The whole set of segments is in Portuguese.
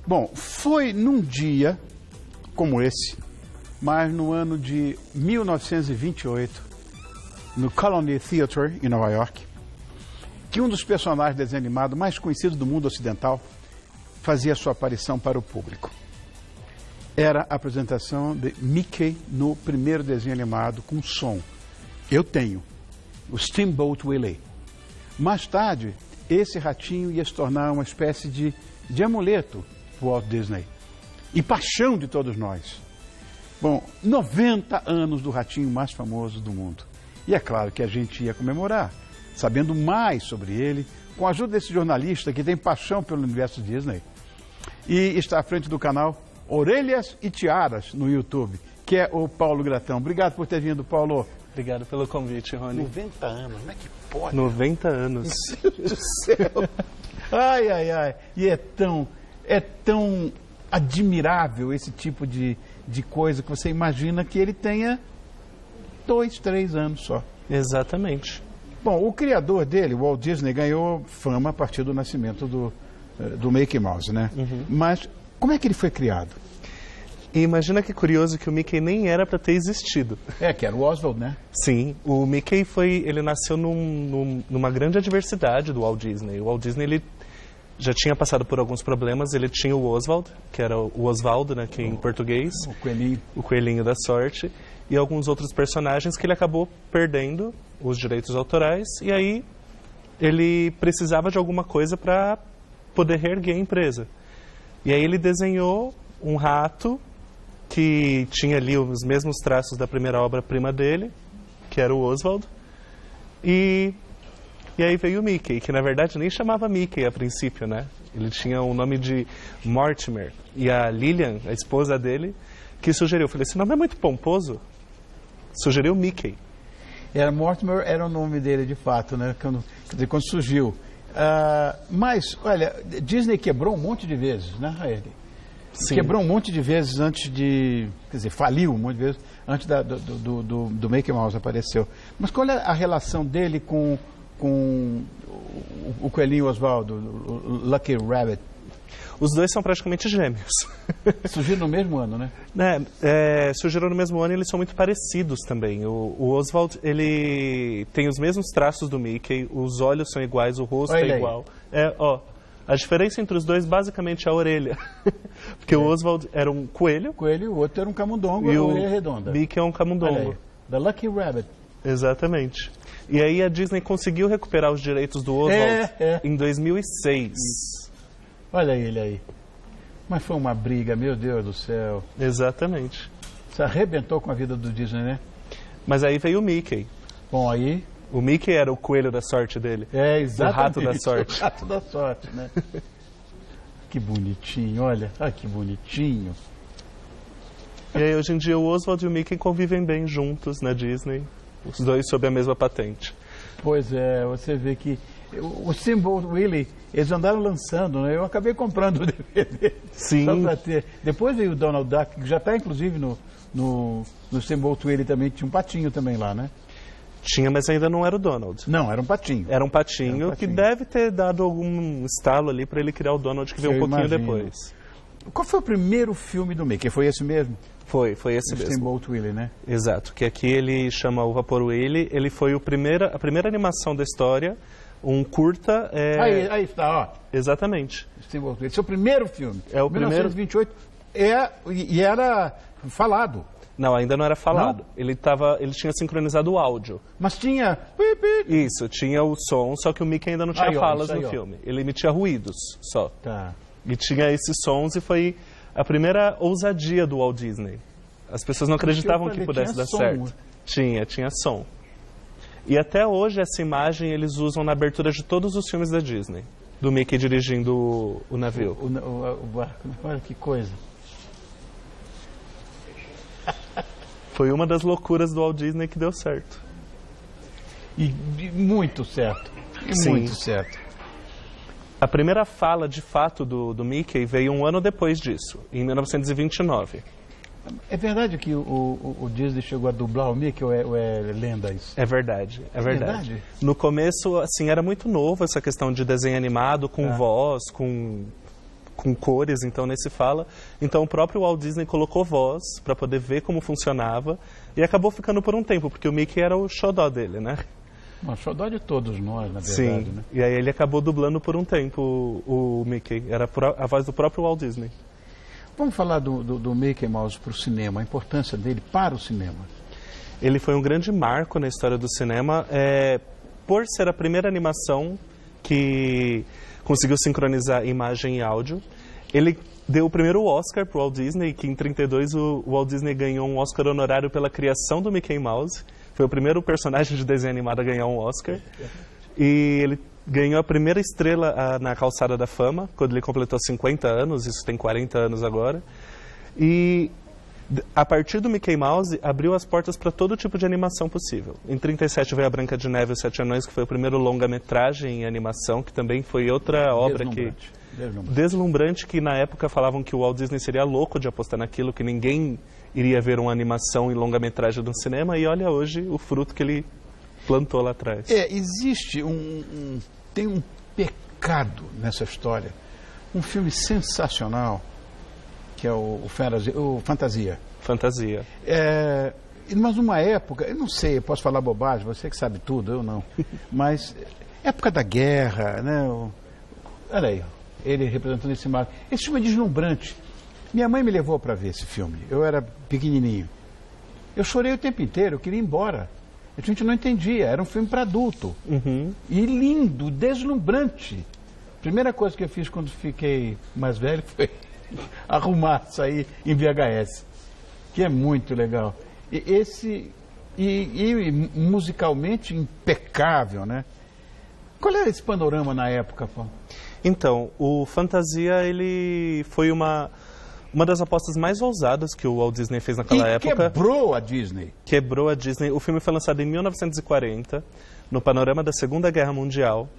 Bom, foi num dia como esse, mas no ano de 1928, no Colony Theatre, em Nova York, que um dos personagens de desenho animado mais conhecidos do mundo ocidental fazia sua aparição para o público. Era a apresentação de Mickey no primeiro desenho animado com som. Eu tenho, o Steamboat Willie. Mais tarde, esse ratinho ia se tornar uma espécie de amuleto para Walt Disney e paixão de todos nós. Bom, 90 anos do ratinho mais famoso do mundo. E é claro que a gente ia comemorar, sabendo mais sobre ele, com a ajuda desse jornalista que tem paixão pelo universo Disney. E está à frente do canal Orelhas e Tiaras no YouTube, que é o Paulo Gratão. Obrigado por ter vindo, Paulo. Obrigado pelo convite, Rony. 90 anos, como é que pode? 90 anos. Meu Deus do céu. Ai, ai, ai. E é tão admirável esse tipo de coisa que você imagina que ele tenha 2, 3 anos só. Exatamente. Bom, o criador dele, Walt Disney, ganhou fama a partir do nascimento do Mickey Mouse, né? Uhum. Mas como é que ele foi criado? E imagina que curioso que o Mickey nem era para ter existido. Que era o Oswald, né? Sim, o Mickey ele nasceu numa grande adversidade do Walt Disney. O Walt Disney, ele já tinha passado por alguns problemas. Ele tinha o Oswald, que era o Osvaldo, né, que em português. O coelhinho. O coelhinho da sorte. E alguns outros personagens que ele acabou perdendo os direitos autorais. E aí ele precisava de alguma coisa para poder reerguer a empresa. E aí ele desenhou um rato que tinha ali os mesmos traços da primeira obra-prima dele, que era o Oswald. E aí veio o Mickey, que na verdade nem chamava Mickey a princípio, né? Ele tinha o nome de Mortimer. E a Lillian, a esposa dele, que sugeriu. Falei, esse nome é muito pomposo. Sugeriu Mickey. Mortimer era o nome dele de fato, né? Quando surgiu. Mas, olha, Disney quebrou um monte de vezes, né, ele? Sim. Quebrou um monte de vezes antes de... Quer dizer, faliu um monte de vezes antes do Mickey Mouse apareceu. Mas qual é a relação dele com o coelhinho Oswaldo, o Lucky Rabbit? Os dois são praticamente gêmeos. Surgiram no mesmo ano, né? Surgiram no mesmo ano e eles são muito parecidos também. O Oswald, ele tem os mesmos traços do Mickey, os olhos são iguais, o rosto é igual. A diferença entre os dois basicamente é a orelha. Porque o Oswald era um coelho. Coelho, o outro era um camundongo, e a orelha redonda. Mickey é um camundongo. The Lucky Rabbit. Exatamente. E aí a Disney conseguiu recuperar os direitos do Oswald em 2006. Olha ele aí. Mas foi uma briga, meu Deus do céu. Exatamente. Você arrebentou com a vida do Disney, né? Mas aí veio o Mickey. Bom, aí... O Mickey era o coelho da sorte dele. Exatamente. O rato da sorte. O rato da sorte, né? Que bonitinho, olha. Ah, que bonitinho. E aí, hoje em dia, o Oswald e o Mickey convivem bem juntos na Disney. Os dois sob a mesma patente. Pois é, você vê que... O Steamboat Willie, eles andaram lançando, né? Eu acabei comprando o DVD. Sim. Só pra ter. Depois veio o Donald Duck, que já está inclusive no Steamboat Willie também, tinha um patinho também lá, né? Tinha, mas ainda não era o Donald. Não, era um patinho. Era um patinho que deve ter dado algum estalo ali para ele criar o Donald, que veio um pouquinho depois. Qual foi o primeiro filme do Mickey? Foi esse mesmo? Foi esse mesmo. Steamboat Willie, né? Exato, que aqui ele chama o Vapor Willie. Ele foi a primeira animação da história, um curta... Aí está, ó. Exatamente. Steamboat Willie, seu primeiro filme. É o primeiro... 1928, e era falado. Não, ainda não era falado. Não? Ele tinha sincronizado o áudio. Mas tinha... Isso, tinha o som, só que o Mickey ainda não tinha falas no filme. Ele emitia ruídos só. Tá. E tinha esses sons e foi a primeira ousadia do Walt Disney. As pessoas não acreditavam que pudesse dar certo. Tinha som. E até hoje essa imagem eles usam na abertura de todos os filmes da Disney. Do Mickey dirigindo o navio. O barco. Olha que coisa. Foi uma das loucuras do Walt Disney que deu certo. E muito certo. Sim. Muito certo. A primeira fala, de fato, do Mickey veio um ano depois disso, em 1929. É verdade que o Disney chegou a dublar o Mickey ou é lenda isso? É verdade, é verdade. No começo, assim, era muito novo essa questão de desenho animado, com voz, com com cores, então nem se fala. Então o próprio Walt Disney colocou voz para poder ver como funcionava e acabou ficando por um tempo, porque o Mickey era o xodó dele, né? O xodó de todos nós, na verdade. Sim, né? E aí ele acabou dublando por um tempo o Mickey, era a voz do próprio Walt Disney. Vamos falar do Mickey Mouse para o cinema, a importância dele para o cinema. Ele foi um grande marco na história do cinema, por ser a primeira animação que conseguiu sincronizar imagem e áudio. Ele deu o primeiro Oscar para o Walt Disney, que em 1932 o Walt Disney ganhou um Oscar honorário pela criação do Mickey Mouse. Foi o primeiro personagem de desenho animado a ganhar um Oscar. E ele ganhou a primeira estrela na Calçada da Fama, quando ele completou 50 anos, isso tem 40 anos agora. E a partir do Mickey Mouse, abriu as portas para todo tipo de animação possível. Em 1937 veio a Branca de Neve e os Sete Anões, que foi o primeiro longa-metragem em animação, que também foi outra obra deslumbrante, que na época falavam que o Walt Disney seria louco de apostar naquilo, que ninguém iria ver uma animação em longa-metragem no cinema, e olha hoje o fruto que ele plantou lá atrás. Existe tem um pecado nessa história. Um filme sensacional, que é o Fantasia. Fantasia. Mas numa época, eu não sei, eu posso falar bobagem, você que sabe tudo, eu não. Mas época da guerra, né? Olha aí, ele representando esse mar. Esse filme é deslumbrante. Minha mãe me levou para ver esse filme. Eu era pequenininho. Eu chorei o tempo inteiro, eu queria ir embora. A gente não entendia, era um filme para adulto. Uhum. E lindo, deslumbrante. Primeira coisa que eu fiz quando fiquei mais velho foi arrumar, sair em VHS, que é muito legal. E musicalmente impecável, né? Qual era esse panorama na época, Paulo? Então, o Fantasia, ele foi uma das apostas mais ousadas que o Walt Disney fez naquela época. Quebrou a Disney. Quebrou a Disney. O filme foi lançado em 1940, no panorama da Segunda Guerra Mundial.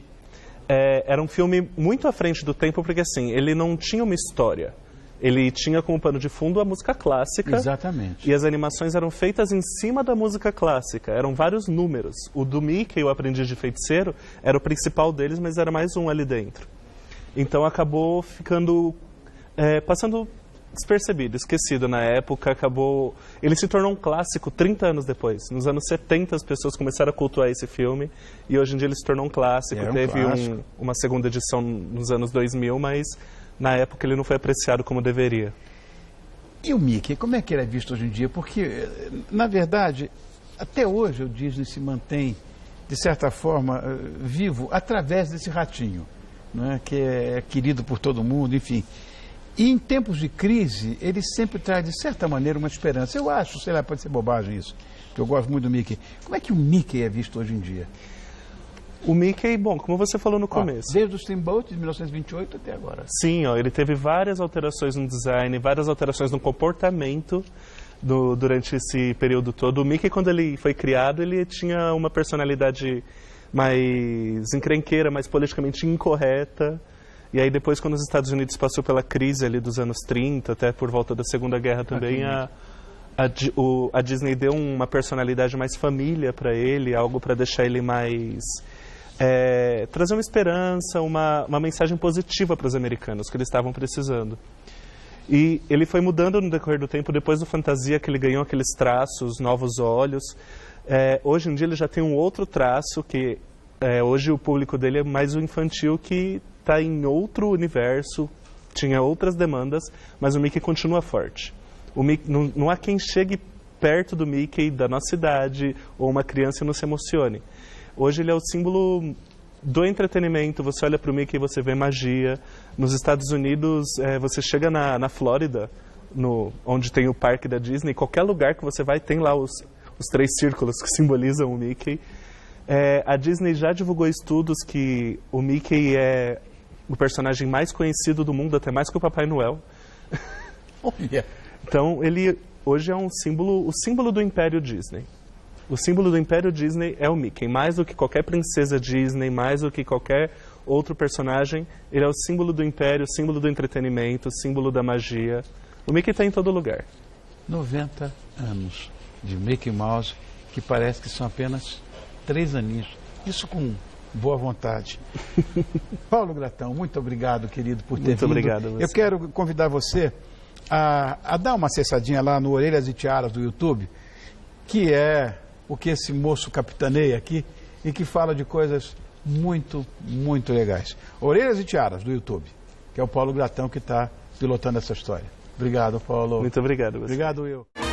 Era um filme muito à frente do tempo, porque assim, ele não tinha uma história. Ele tinha como pano de fundo a música clássica. Exatamente. E as animações eram feitas em cima da música clássica. Eram vários números. O do Mickey, o Aprendiz de Feiticeiro, era o principal deles, mas era mais um ali dentro. Então acabou ficando... passando despercebido, esquecido na época. Ele se tornou um clássico 30 anos depois. Nos anos 70 as pessoas começaram a cultuar esse filme e hoje em dia ele se tornou um clássico. Teve uma segunda edição nos anos 2000, mas na época ele não foi apreciado como deveria. E o Mickey, como é que ele é visto hoje em dia? Porque, na verdade, até hoje o Disney se mantém, de certa forma, vivo através desse ratinho, né? Que é querido por todo mundo, enfim. E em tempos de crise, ele sempre traz, de certa maneira, uma esperança. Eu acho, sei lá, pode ser bobagem isso, porque eu gosto muito do Mickey. Como é que o Mickey é visto hoje em dia? O Mickey, bom, como você falou no começo... Desde o Steamboat, de 1928 até agora. Sim, ele teve várias alterações no design, várias alterações no comportamento durante esse período todo. O Mickey, quando ele foi criado, ele tinha uma personalidade mais encrenqueira, mais politicamente incorreta. E aí depois, quando os Estados Unidos passou pela crise ali dos anos 30, até por volta da Segunda Guerra também, a Disney deu uma personalidade mais família para ele, algo para deixar ele mais... trazer uma esperança, uma mensagem positiva para os americanos, que eles estavam precisando. E ele foi mudando no decorrer do tempo, depois do Fantasia, que ele ganhou aqueles traços, novos olhos. Hoje em dia ele já tem um outro traço, que hoje o público dele é mais o infantil, que está em outro universo, tinha outras demandas, mas o Mickey continua forte. O Mickey, não há quem chegue perto do Mickey, da nossa idade, ou uma criança e não se emocione. Hoje ele é o símbolo do entretenimento. Você olha para o Mickey e você vê magia. Nos Estados Unidos, você chega na Flórida, onde tem o parque da Disney, qualquer lugar que você vai tem lá os 3 círculos que simbolizam o Mickey. A Disney já divulgou estudos que o Mickey é o personagem mais conhecido do mundo, até mais que o Papai Noel. Então, ele hoje é o símbolo do Império Disney. O símbolo do Império Disney é o Mickey. Mais do que qualquer princesa Disney, mais do que qualquer outro personagem, ele é o símbolo do Império, o símbolo do entretenimento, o símbolo da magia. O Mickey está em todo lugar. 90 anos de Mickey Mouse, que parece que são apenas 3 aninhos. Isso com Boa vontade. Paulo Gratão, muito obrigado, querido, por ter Muito vindo. obrigado a você. Eu quero convidar você a dar uma acessadinha lá no Orelhas e Tiaras do YouTube, que é o que esse moço capitaneia aqui e que fala de coisas muito, muito legais. Orelhas e Tiaras do YouTube, que é o Paulo Gratão que está pilotando essa história. Obrigado, Paulo. Muito obrigado a você. Obrigado, Will.